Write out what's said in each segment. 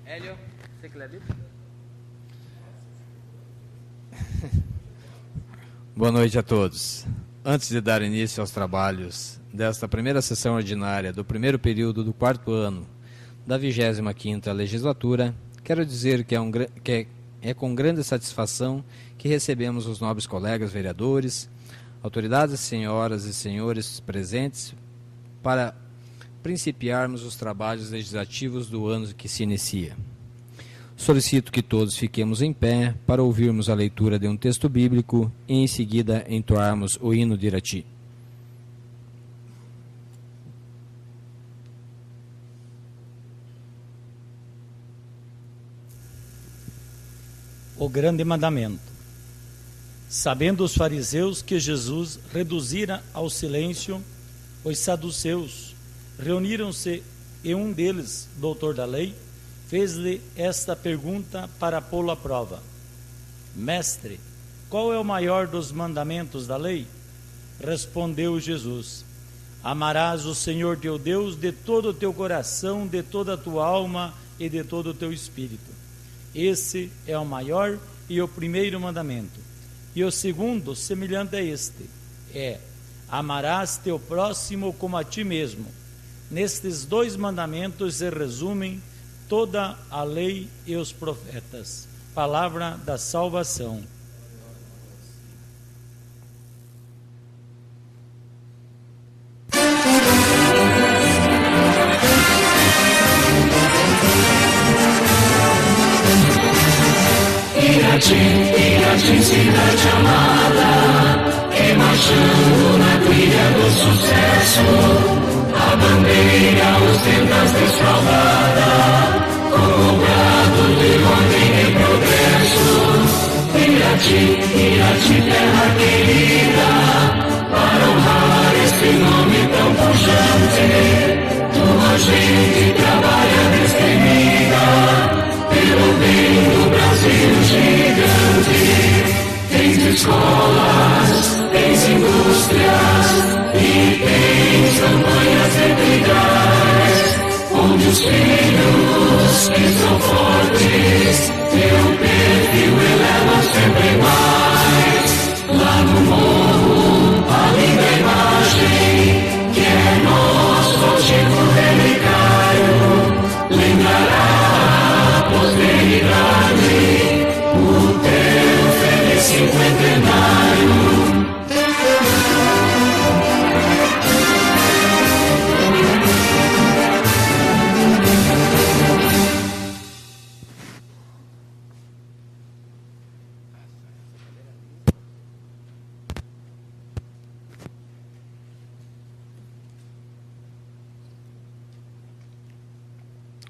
Hélio, você que lê a Bíblia? Boa noite a todos. Antes de dar início aos trabalhos desta primeira sessão ordinária do primeiro período do quarto ano da 25ª legislatura, quero dizer que é com grande satisfação que recebemos os nobres colegas vereadores, autoridades, senhoras e senhores presentes, para principiarmos os trabalhos legislativos do ano que se inicia. Solicito que todos fiquemos em pé para ouvirmos a leitura de um texto bíblico e em seguida entoarmos o hino de Irati. O grande mandamento. Sabendo os fariseus que Jesus reduzira ao silêncio os saduceus, reuniram-se e um deles, doutor da lei, fez-lhe esta pergunta para pô-lo à prova: Mestre, qual é o maior dos mandamentos da lei? Respondeu Jesus: Amarás o Senhor teu Deus de todo o teu coração, de toda a tua alma e de todo o teu espírito. Esse é o maior e o primeiro mandamento. E o segundo, semelhante a este, é: amarás teu próximo como a ti mesmo. Nestes dois mandamentos se resumem toda a lei e os profetas. Palavra da salvação. Irati, cidade amada, marchando na trilha do sucesso, a bandeira ostenta desfraldada, com o brado de ordem e progresso. Irati, terra querida, para honrar este nome tão pujante, tua gente trabalha destemida, pelo bem do Brasil gigante. Tens escolas, tens indústrias e tens campanhas integrais, onde os filhos que são fortes, teu perfil eleva sempre mais. Lá no morro, a linda imagem, que é nosso altivo relicário, lembrará a posteridade o teu feliz cinquentenário.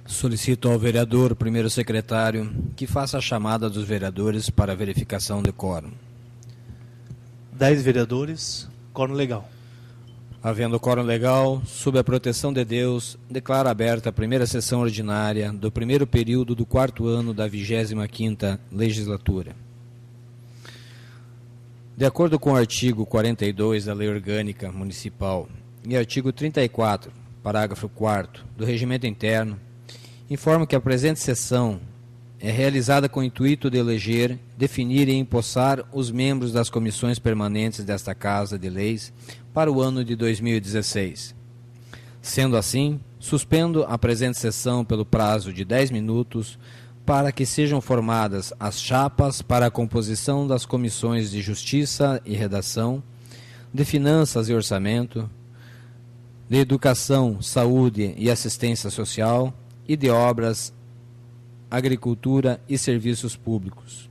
Solicito ao vereador, primeiro secretário, que faça a chamada dos vereadores para verificação de quórum. 10 vereadores, quórum legal. Havendo quórum legal, sob a proteção de Deus, declaro aberta a primeira sessão ordinária do primeiro período do quarto ano da 25ª legislatura. De acordo com o artigo 42 da Lei Orgânica Municipal e artigo 34, parágrafo 4º do Regimento Interno, informo que a presente sessão é realizada com o intuito de eleger, definir e empossar os membros das comissões permanentes desta Casa de Leis para o ano de 2016. Sendo assim, suspendo a presente sessão pelo prazo de 10 minutos para que sejam formadas as chapas para a composição das comissões de Justiça e Redação, de Finanças e Orçamento, de Educação, Saúde e Assistência Social e de Obras, Agricultura e Serviços Públicos.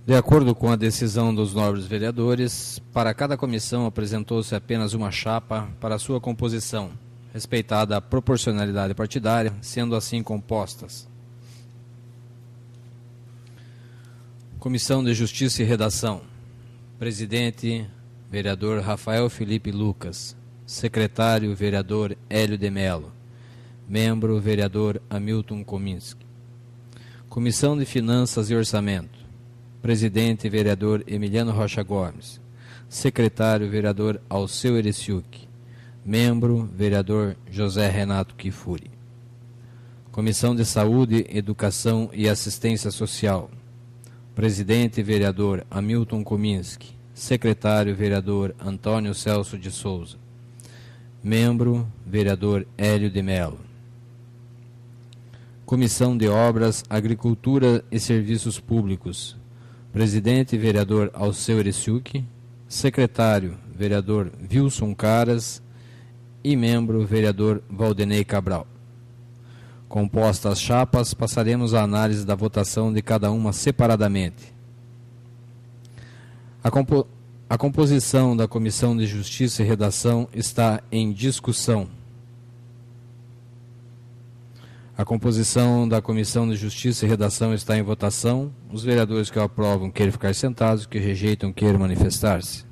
De acordo com a decisão dos nobres vereadores, para cada comissão apresentou-se apenas uma chapa para sua composição, respeitada a proporcionalidade partidária, sendo assim compostas: Comissão de Justiça e Redação. Presidente, vereador Rafael Felipe Lucas. Secretário, vereador Hélio de Mello. Membro, vereador Hamilton Kominski. Comissão de Finanças e Orçamento. Presidente, vereador Emiliano Rocha Gomes. Secretário, vereador Alceu Ereciuk. Membro, vereador José Renato Kifuri. Comissão de Saúde, Educação e Assistência Social. Presidente, vereador Hamilton Kominski. Secretário, vereador Antônio Celso de Souza. Membro, vereador Hélio de Mello. Comissão de Obras, Agricultura e Serviços Públicos. Presidente, vereador Alceu Ereciuk. Secretário, vereador Wilson Caras. E membro, vereador Valdenei Cabral. Compostas as chapas, passaremos à análise da votação de cada uma separadamente. A composição da Comissão de Justiça e Redação está em discussão. A composição da Comissão de Justiça e Redação está em votação. Os vereadores que aprovam querem ficar sentados, que rejeitam querem manifestar-se.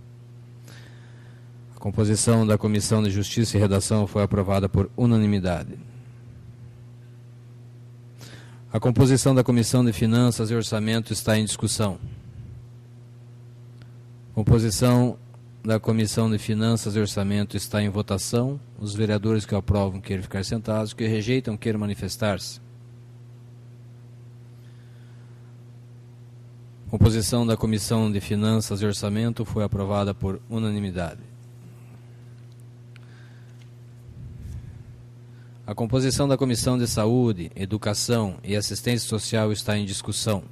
A composição da Comissão de Justiça e Redação foi aprovada por unanimidade. A composição da Comissão de Finanças e Orçamento está em discussão. A composição da Comissão de Finanças e Orçamento está em votação. Os vereadores que aprovam querem ficar sentados, que rejeitam querem manifestar-se. A composição da Comissão de Finanças e Orçamento foi aprovada por unanimidade. A composição da Comissão de Saúde, Educação e Assistência Social está em discussão.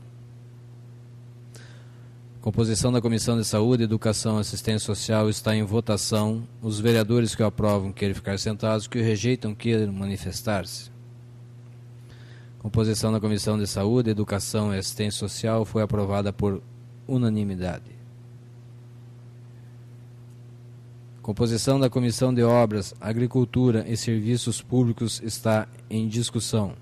A composição da Comissão de Saúde, Educação e Assistência Social está em votação. Os vereadores que aprovam querem ficar sentados, que rejeitam querem manifestar-se. A composição da Comissão de Saúde, Educação e Assistência Social foi aprovada por unanimidade. A composição da Comissão de Obras, Agricultura e Serviços Públicos está em discussão.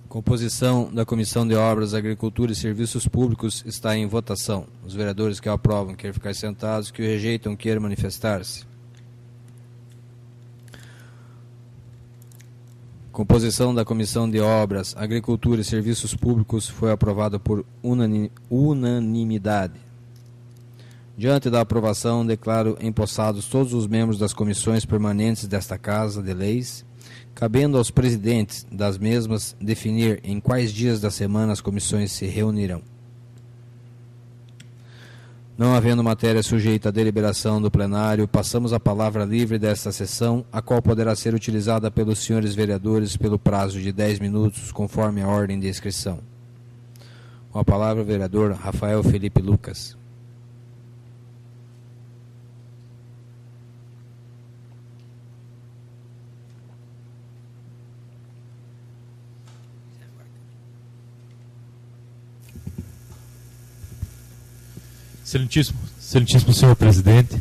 A composição da Comissão de Obras, Agricultura e Serviços Públicos está em votação. Os vereadores que aprovam querem ficar sentados, que o rejeitam querem manifestar-se. A composição da Comissão de Obras, Agricultura e Serviços Públicos foi aprovada por unanimidade. Diante da aprovação, declaro empossados todos os membros das comissões permanentes desta Casa de Leis, cabendo aos presidentes das mesmas definir em quais dias da semana as comissões se reunirão. Não havendo matéria sujeita à deliberação do plenário, passamos à palavra livre desta sessão, a qual poderá ser utilizada pelos senhores vereadores pelo prazo de 10 minutos, conforme a ordem de inscrição. Com a palavra, o vereador Rafael Felipe Lucas. Excelentíssimo senhor presidente,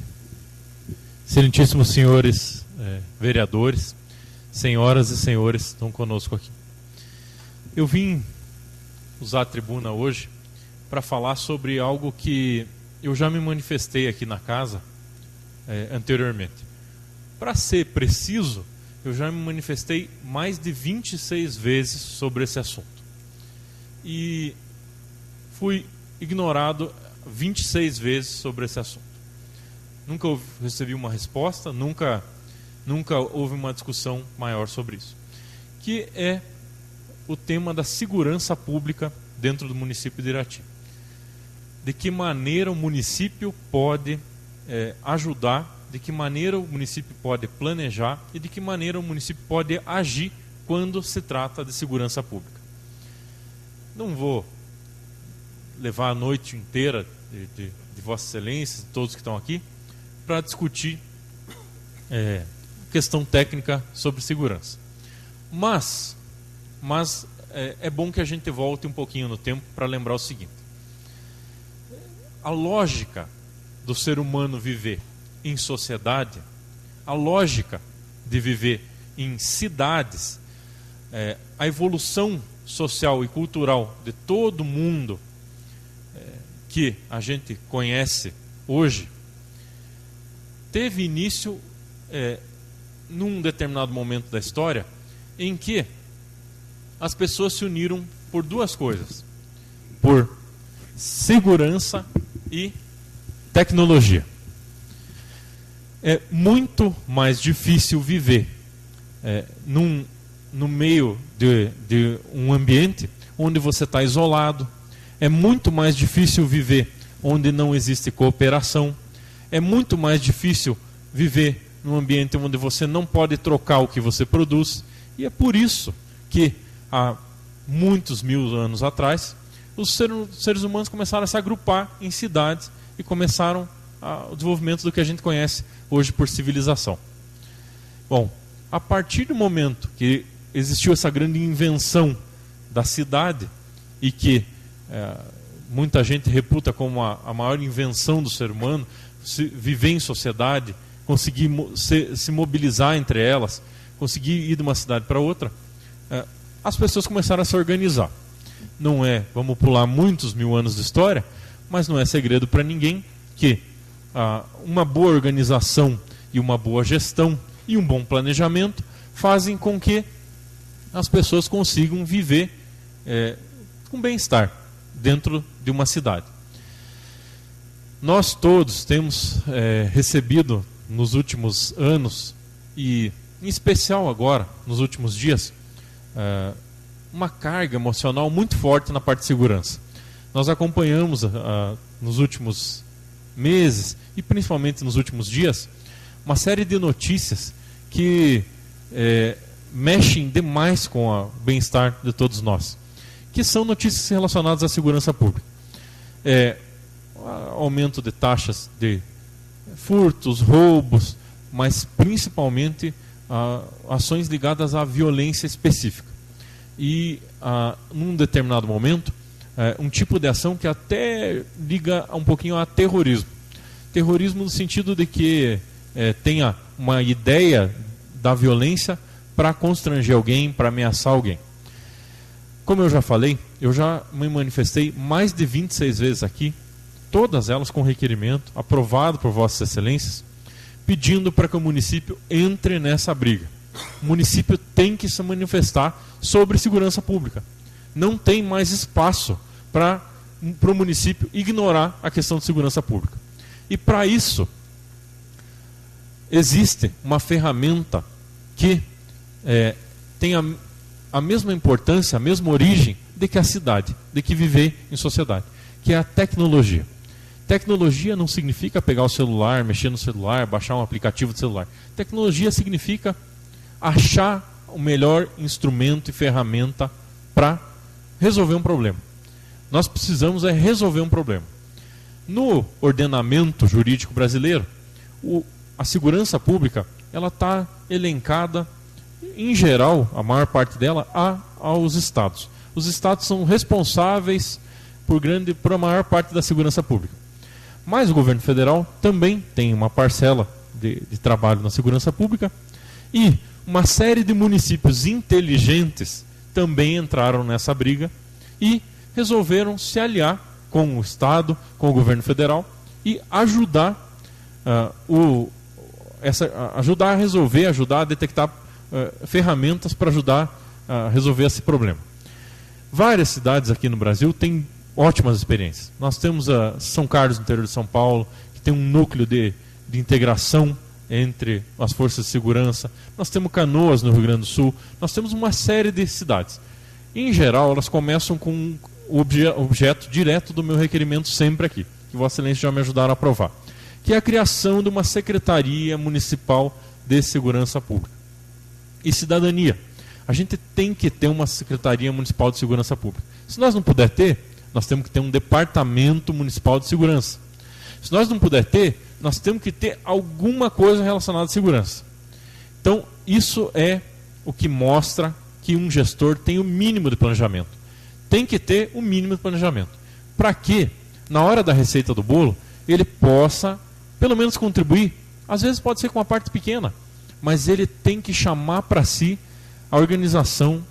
excelentíssimos senhores vereadores, senhoras e senhores que estão conosco aqui. Eu vim usar a tribuna hoje para falar sobre algo que eu já me manifestei aqui na casa anteriormente. Para ser preciso, eu já me manifestei mais de 26 vezes sobre esse assunto. E fui ignorado 26 vezes sobre esse assunto. Nunca recebi uma resposta, nunca houve uma discussão maior sobre isso. Que é o tema da segurança pública dentro do município de Irati. De que maneira o município pode ajudar, de que maneira o município pode planejar e de que maneira o município pode agir quando se trata de segurança pública. Não vou levar a noite inteira de Vossa Excelência, de todos que estão aqui, para discutir questão técnica sobre segurança. Mas é bom que a gente volte um pouquinho no tempo para lembrar o seguinte. A lógica do ser humano viver em sociedade, a lógica de viver em cidades, a evolução social e cultural de todo mundo que a gente conhece hoje, teve início num determinado momento da história em que as pessoas se uniram por duas coisas: por segurança e tecnologia. É muito mais difícil viver no meio de um ambiente onde você está isolado. É muito mais difícil viver onde não existe cooperação. É muito mais difícil viver num ambiente onde você não pode trocar o que você produz. E é por isso que há muitos mil anos atrás os seres humanos começaram a se agrupar em cidades e começaram o desenvolvimento do que a gente conhece hoje por civilização. Bom, a partir do momento que existiu essa grande invenção da cidade, e que muita gente reputa como a maior invenção do ser humano, viver em sociedade, conseguir se mobilizar entre elas, conseguir ir de uma cidade para outra, as pessoas começaram a se organizar. Não vamos pular muitos mil anos de história, mas não é segredo para ninguém que uma boa organização e uma boa gestão e um bom planejamento fazem com que as pessoas consigam viver com bem-estar dentro de uma cidade. Nós todos temos recebido nos últimos anos, e em especial agora, nos últimos dias, uma carga emocional muito forte na parte de segurança. Nós acompanhamos nos últimos meses e principalmente nos últimos dias uma série de notícias que mexem demais com o bem-estar de todos nós, que são notícias relacionadas à segurança pública. Aumento de taxas de furtos, roubos, mas principalmente ações ligadas à violência específica. E num determinado momento, um tipo de ação que até liga um pouquinho a terrorismo. Terrorismo no sentido de que tenha uma ideia da violência para constranger alguém, para ameaçar alguém. Como eu já falei, eu já me manifestei mais de 26 vezes aqui, todas elas com requerimento, aprovado por Vossas Excelências, pedindo para que o município entre nessa briga. O município tem que se manifestar sobre segurança pública. Não tem mais espaço para o município ignorar a questão de segurança pública. E para isso, existe uma ferramenta que tem a mesma importância, a mesma origem de que a cidade, de que viver em sociedade, que é a tecnologia. Tecnologia não significa pegar o celular, mexer no celular, baixar um aplicativo de celular. Tecnologia significa achar o melhor instrumento e ferramenta para resolver um problema. Nós precisamos resolver um problema. No ordenamento jurídico brasileiro, a segurança pública ela está elencada, em geral, a maior parte dela, aos estados. Os estados são responsáveis por a maior parte da segurança pública. Mas o governo federal também tem uma parcela de trabalho na segurança pública, e uma série de municípios inteligentes também entraram nessa briga e resolveram se aliar com o Estado, com o governo federal e ajudar ajudar a resolver, ajudar a detectar ferramentas para ajudar a resolver esse problema. Várias cidades aqui no Brasil têm ótimas experiências. Nós temos São Carlos, no interior de São Paulo, que tem um núcleo de integração entre as forças de segurança. Nós temos Canoas, no Rio Grande do Sul. Nós temos uma série de cidades. Em geral, elas começam com o objeto direto do meu requerimento sempre aqui, que Vossa Excelência já me ajudaram a aprovar, que é a criação de uma Secretaria Municipal de Segurança Pública e Cidadania. A gente tem que ter uma Secretaria Municipal de Segurança Pública. Se nós não puder ter, nós temos que ter um Departamento Municipal de Segurança. Se nós não puder ter, nós temos que ter alguma coisa relacionada à segurança. Então, isso é o que mostra que um gestor tenha o mínimo de planejamento. Tem que ter o mínimo de planejamento. Para que, na hora da receita do bolo, ele possa, pelo menos, contribuir. Às vezes pode ser com uma parte pequena, mas ele tem que chamar para si a organização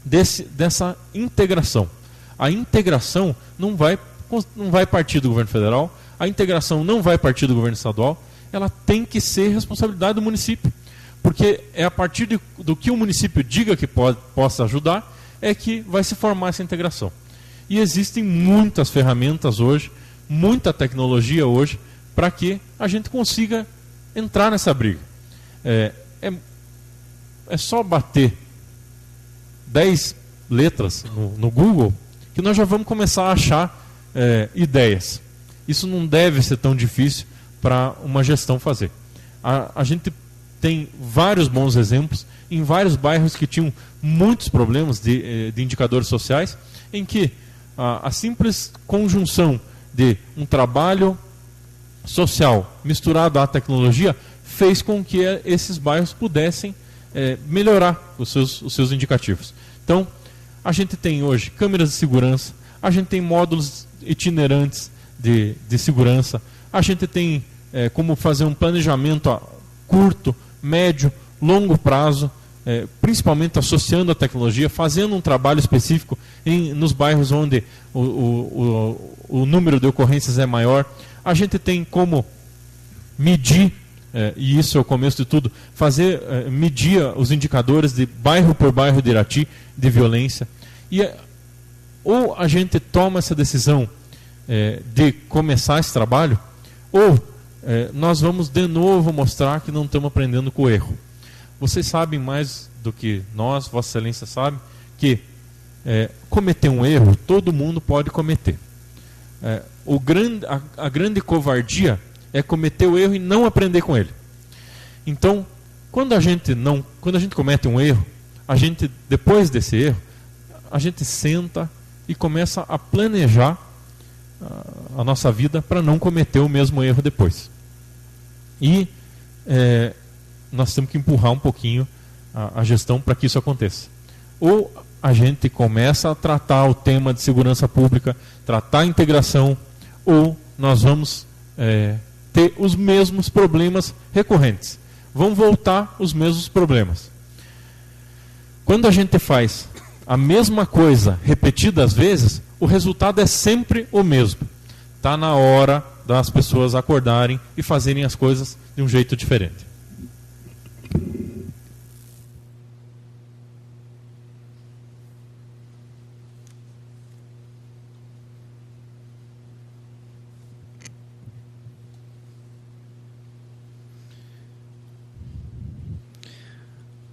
dessa integração. A integração não vai partir do governo federal, a integração não vai partir do governo estadual, ela tem que ser responsabilidade do município. Porque é a partir do que o município diga que possa ajudar, é que vai se formar essa integração. E existem muitas ferramentas hoje, muita tecnologia hoje, para que a gente consiga entrar nessa briga. É só bater 10 letras no Google que nós já vamos começar a achar ideias. Isso não deve ser tão difícil para uma gestão fazer. A gente tem vários bons exemplos em vários bairros que tinham muitos problemas de indicadores sociais, em que a simples conjunção de um trabalho social misturado à tecnologia fez com que esses bairros pudessem melhorar os seus indicativos. Então, a gente tem hoje câmeras de segurança, a gente tem módulos itinerantes de segurança, a gente tem como fazer um planejamento a curto, médio, longo prazo, principalmente associando a tecnologia, fazendo um trabalho específico nos bairros onde o número de ocorrências é maior. A gente tem como medir, e isso é o começo de tudo, medir os indicadores de bairro por bairro de Irati, de violência. Ou a gente toma essa decisão de começar esse trabalho, ou nós vamos de novo mostrar que não estamos aprendendo com o erro. Vocês sabem mais do que nós, Vossa Excelência sabe, que cometer um erro, todo mundo pode cometer. A grande covardia é cometer o erro e não aprender com ele. Então, quando a gente comete um erro, depois desse erro, a gente senta e começa a planejar a nossa vida para não cometer o mesmo erro depois. E nós temos que empurrar um pouquinho a gestão para que isso aconteça. Ou a gente começa a tratar o tema de segurança pública, tratar a integração, ou nós vamos ter os mesmos problemas recorrentes. Vão voltar os mesmos problemas. Quando a gente faz a mesma coisa repetidas vezes, o resultado é sempre o mesmo. Está na hora das pessoas acordarem e fazerem as coisas de um jeito diferente.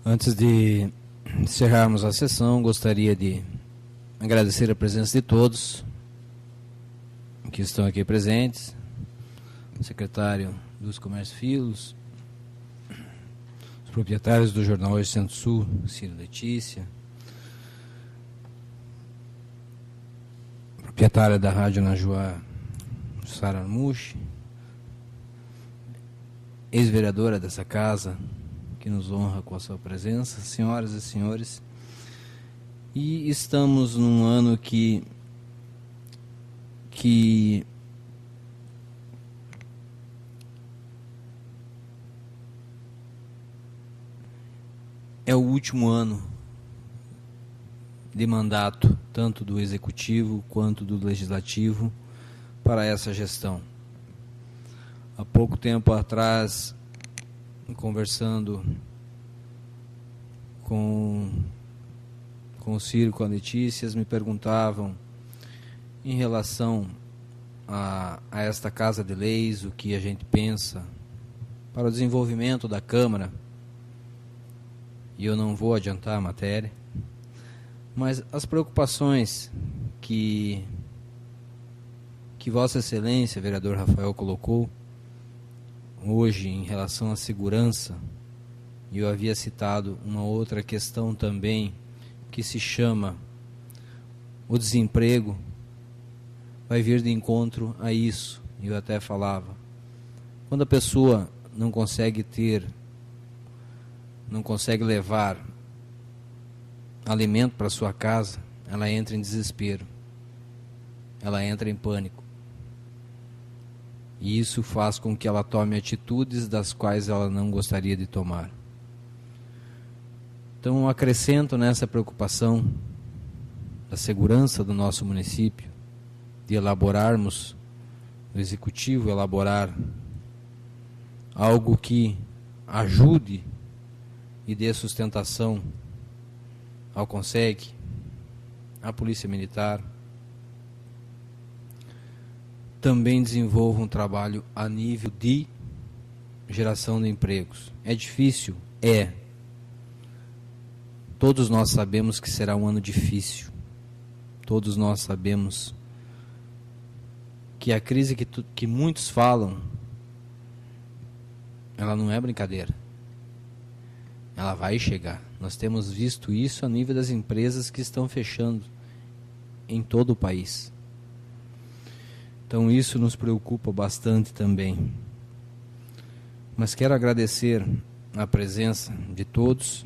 Antes de encerrarmos a sessão, gostaria de agradecer a presença de todos que estão aqui presentes, o secretário dos Comércios Filhos, os proprietários do Jornal Hoje Centro-Sul, Ciro Letícia, proprietária da Rádio Najuá, Sara Armuche, ex-vereadora dessa casa, que nos honra com a sua presença, senhoras e senhores. E estamos num ano que é o último ano de mandato, tanto do Executivo quanto do Legislativo, para essa gestão. Há pouco tempo atrás, conversando com o Ciro, com a Letícia, me perguntavam em relação a esta Casa de Leis, o que a gente pensa para o desenvolvimento da Câmara, e eu não vou adiantar a matéria, mas as preocupações que Vossa Excelência, vereador Rafael, colocou hoje em relação à segurança, e eu havia citado uma outra questão também, que se chama o desemprego, vai vir de encontro a isso. E eu até falava, quando a pessoa não consegue levar alimento para sua casa, ela entra em desespero, ela entra em pânico. E isso faz com que ela tome atitudes das quais ela não gostaria de tomar. Então, acrescento nessa preocupação da segurança do nosso município, de elaborarmos, o executivo elaborar algo que ajude e dê sustentação ao CONSEG, à Polícia Militar. Também desenvolva um trabalho a nível de geração de empregos. É difícil? É. Todos nós sabemos que será um ano difícil. Todos nós sabemos que a crise que muitos falam, ela não é brincadeira. Ela vai chegar. Nós temos visto isso a nível das empresas que estão fechando em todo o país. Então isso nos preocupa bastante também. Mas quero agradecer a presença de todos,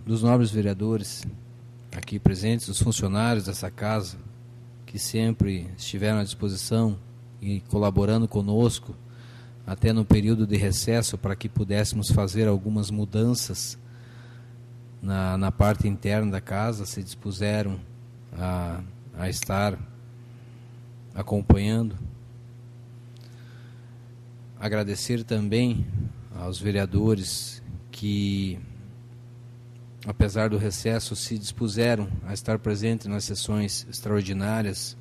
dos nobres vereadores aqui presentes, dos funcionários dessa casa, que sempre estiveram à disposição e colaborando conosco, até no período de recesso, para que pudéssemos fazer algumas mudanças na parte interna da casa, se dispuseram a estar acompanhando. Agradecer também aos vereadores que, apesar do recesso, se dispuseram a estar presentes nas sessões extraordinárias,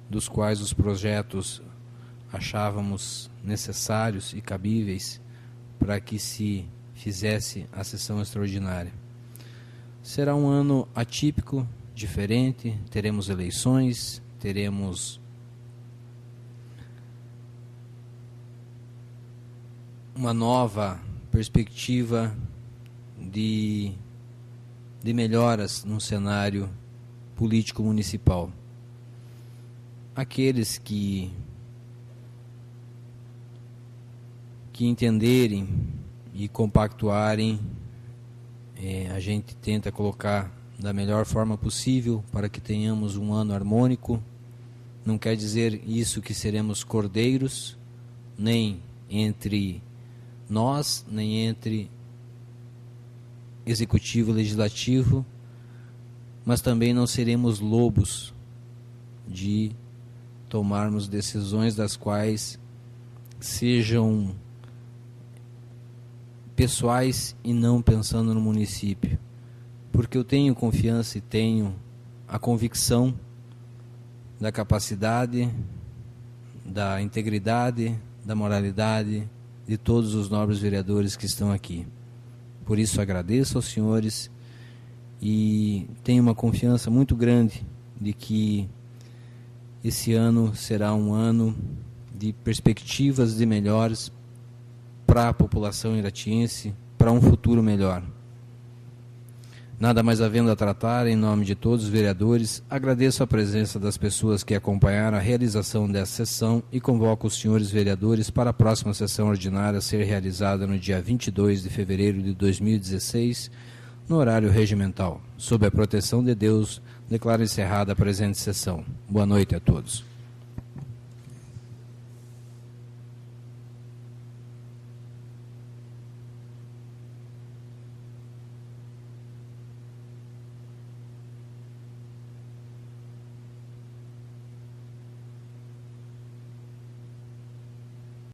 dos quais os projetos achávamos necessários e cabíveis para que se fizesse a sessão extraordinária. Será um ano atípico, diferente, teremos eleições, teremos uma nova perspectiva de melhoras no cenário político municipal. Aqueles que entenderem e compactuarem, a gente tenta colocar da melhor forma possível para que tenhamos um ano harmônico. Não quer dizer isso que seremos cordeiros, nem entre nós, nem entre executivo e legislativo, mas também não seremos lobos de tomarmos decisões das quais sejam pessoais e não pensando no município, porque eu tenho confiança e tenho a convicção da capacidade, da integridade, da moralidade de todos os nobres vereadores que estão aqui. Por isso agradeço aos senhores e tenho uma confiança muito grande de que esse ano será um ano de perspectivas de melhores para a população iratiense, para um futuro melhor. Nada mais havendo a tratar, em nome de todos os vereadores, agradeço a presença das pessoas que acompanharam a realização dessa sessão e convoco os senhores vereadores para a próxima sessão ordinária a ser realizada no dia 22 de fevereiro de 2016, no horário regimental. Sob a proteção de Deus, declaro encerrada a presente sessão. Boa noite a todos.